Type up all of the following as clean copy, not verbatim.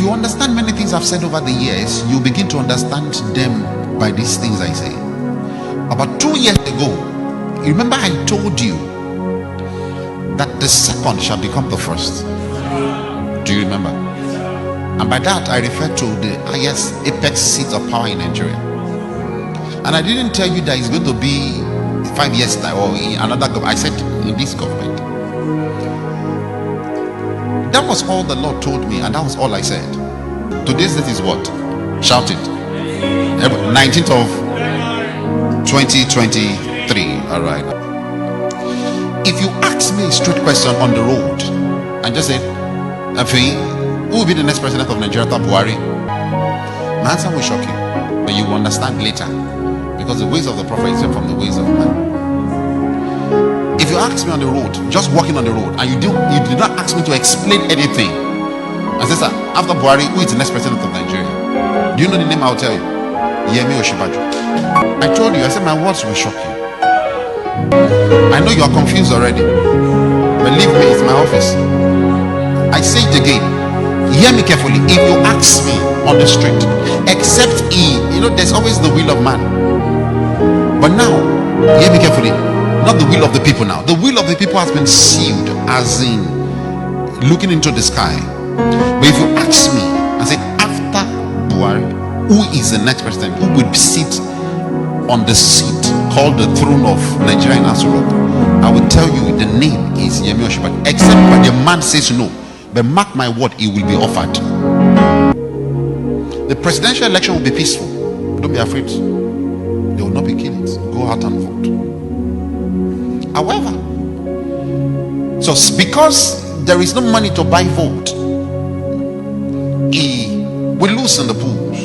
you understand many things I've said over the years, you begin to understand them by these things I say. About 2 years ago, you remember I told you that the second shall become the first. Do you remember? And by that I refer to the highest apex seat of power in Nigeria. And I didn't tell you that it's going to be 5 years time or in another government. I said in this government. That was all the Lord told me, and that was all I said. Today's date is what? Shout it. 19th of 2023. All right. If you ask me a straight question on the road and just say, Afi, who will be the next president of Nigeria after Buhari? My answer will shock you, but you will understand later, because the ways of the prophet is different from the ways of man. If you ask me on the road, just walking on the road, and you did not ask me to explain anything, I say, sir, after Buhari, who is the next president of Nigeria? Do you know the name? I'll tell you. Yemi Osinbajo. I told you, I said my words will shock you. I know you are confused already. Believe me, it's my office. I say it again. Hear me carefully. If you ask me on the street, except there's always the will of man. But now, hear me carefully. Not the will of the people now. The will of the people has been sealed, as in looking into the sky. But if you ask me and say, after Buhari, who is the next president? Who will sit on the seat called the throne of Nigeria in Europe? I will tell you the name is Yemi Osinbajo. Except when the man says no. But mark my word, he will be offered. The presidential election will be peaceful. Don't be afraid. They will not be killings. Go out and vote. However, so because there is no money to buy vote, he will lose in the polls.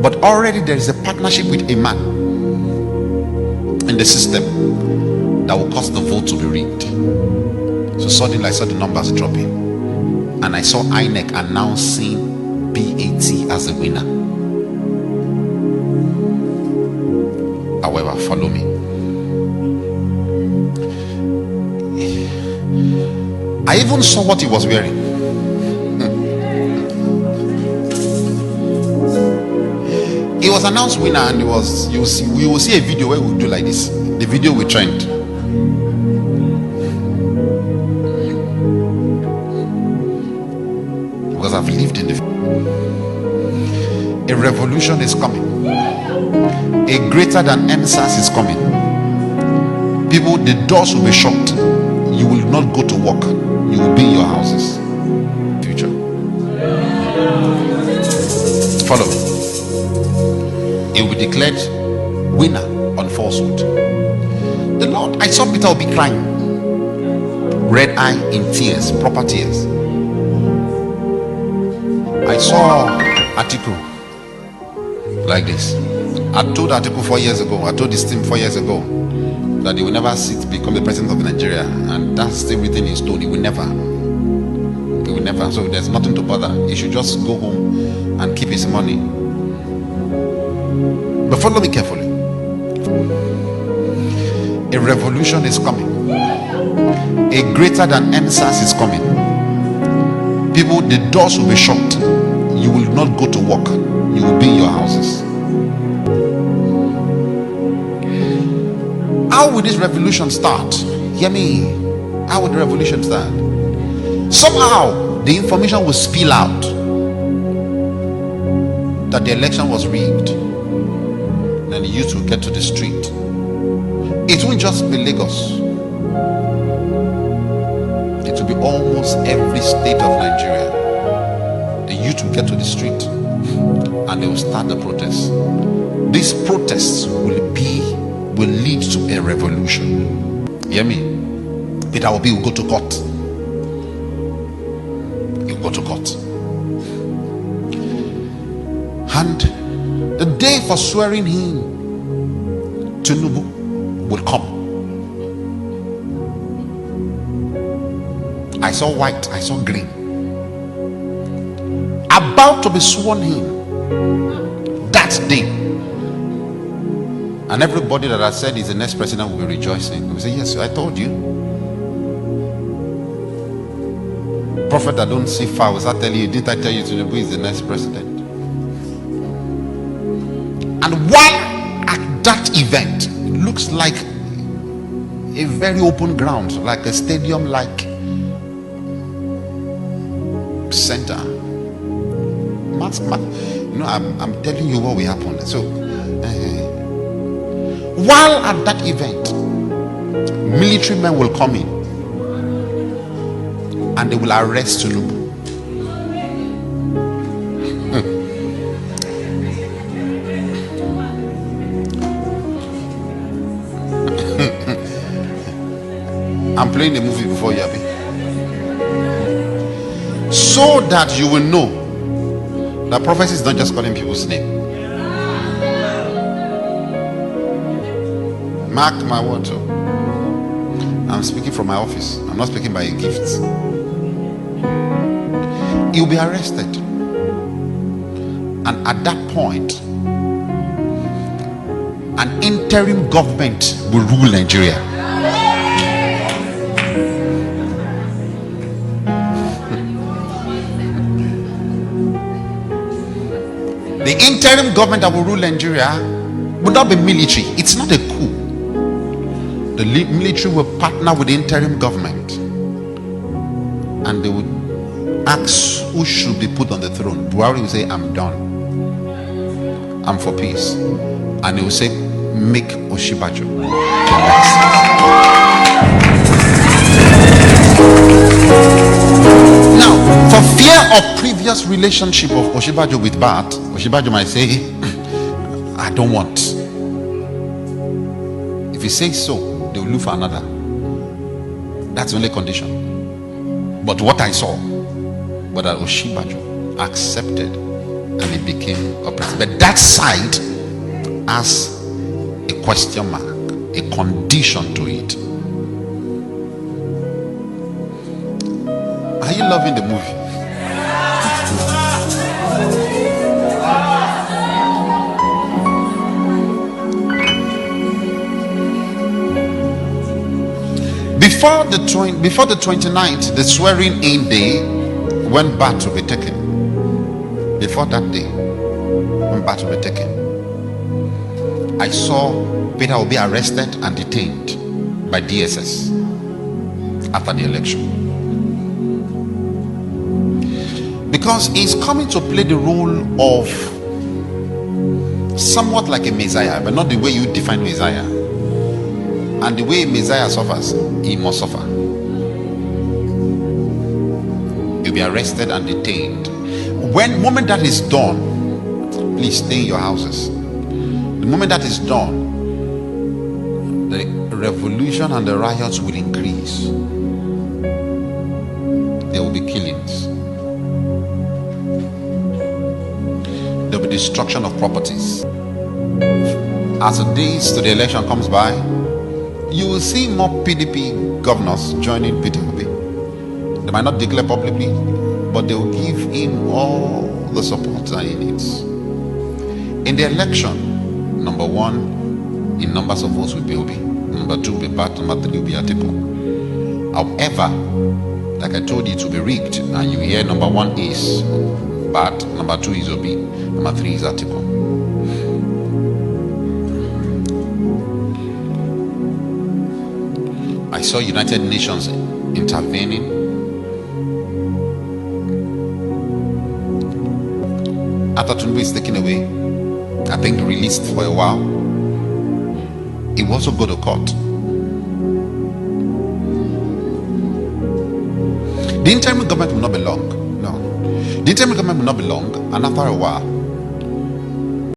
But already there is a partnership with a man in the system that will cause the vote to be rigged. So suddenly I saw the numbers dropping, and I saw INEC announcing BAT as the winner. However, follow me. I even saw what he was wearing. He was announced winner, and we will see a video where we do like this. The video will trend. Because I've lived in the. A revolution is coming. A greater than ENSAS is coming. People, the doors will be shut. You will not go to work. You will be in your houses. Future. Follow me. It will be declared winner on falsehood. The Lord, I saw Peter will be crying, red eye in tears, proper tears. I saw article like this. I told article 4 years ago. I told this team 4 years ago that he will never become the president of Nigeria, and that's still written in stone. He will never. He will never. So there's nothing to bother. He should just go home and keep his money. But follow me carefully. A revolution is coming. A greater than ENSAS is coming. People, the doors will be shut. You will not go to work. You will be in your houses. How will this revolution start? Hear me. How will the revolution start? Somehow the information will spill out that the election was rigged. Then the youth will get to the street. It won't just be Lagos. It will be almost every state of Nigeria. The youth will get to the street and they will start the protests. These protests will lead to a revolution. Hear me? Peter Obi will go to court. He will go to court. And the day for swearing him, Tinubu, will come. I saw white, I saw green. About to be sworn in that day. And everybody that I said is the next president will be rejoicing. We say, yes, I told you. Prophet that don't see far will start telling you, didn't I tell you Tinubu is the next president? And while at that event, it looks like a very open ground, like a stadium like center. I'm telling you what will happen. So while at that event, military men will come in and they will arrest Tinubu. I'm playing the movie before you, Abi. So that you will know that prophecy is not just calling people's name. Mark my word. I'm speaking from my office. I'm not speaking by a gift. He'll be arrested. And at that point, an interim government will rule Nigeria. The interim government that will rule Nigeria would not be military. It's not a coup. The military will partner with the interim government and they would ask who should be put on the throne. Buhari will say, I'm done. I'm for peace. And he will say, make Oshibajo the next. Now, for fear of previous relationship of Oshibajo with Bat, Oshibajo might say, I don't want. If he says so, they will look for another. That's the only condition. But what I saw was that Oshibajo accepted and he became a president. But that side has a question mark, a condition to it. Are you loving the movie? Before the 29th, the swearing in day, when Bat will be taken. Before that day, when Bat will be taken, I saw Peter will be arrested and detained by DSS after the election. Because he's coming to play the role of somewhat like a Messiah, but not the way you define Messiah. And the way Messiah suffers, he must suffer. You'll be arrested and detained. When moment that is done, please stay in your houses. The moment that is done, the revolution and the riots will increase. There will be killings. There will be destruction of properties. As the days to the election comes by, you will see more PDP governors joining Peter Obi. They might not declare publicly, but they will give him all the support that he needs. In the election, number one, in numbers of votes will be Obi. Number two will be Bat. Number three will be Atiku. However, like I told you, it will be rigged. And you hear number one is Bat, number two is Obi, number three is Atiku. I saw United Nations intervening. After Tinubu is taken away, I think released for a while, he will also go to court. The interim government will not be long. No. The interim government will not be long, and after a while,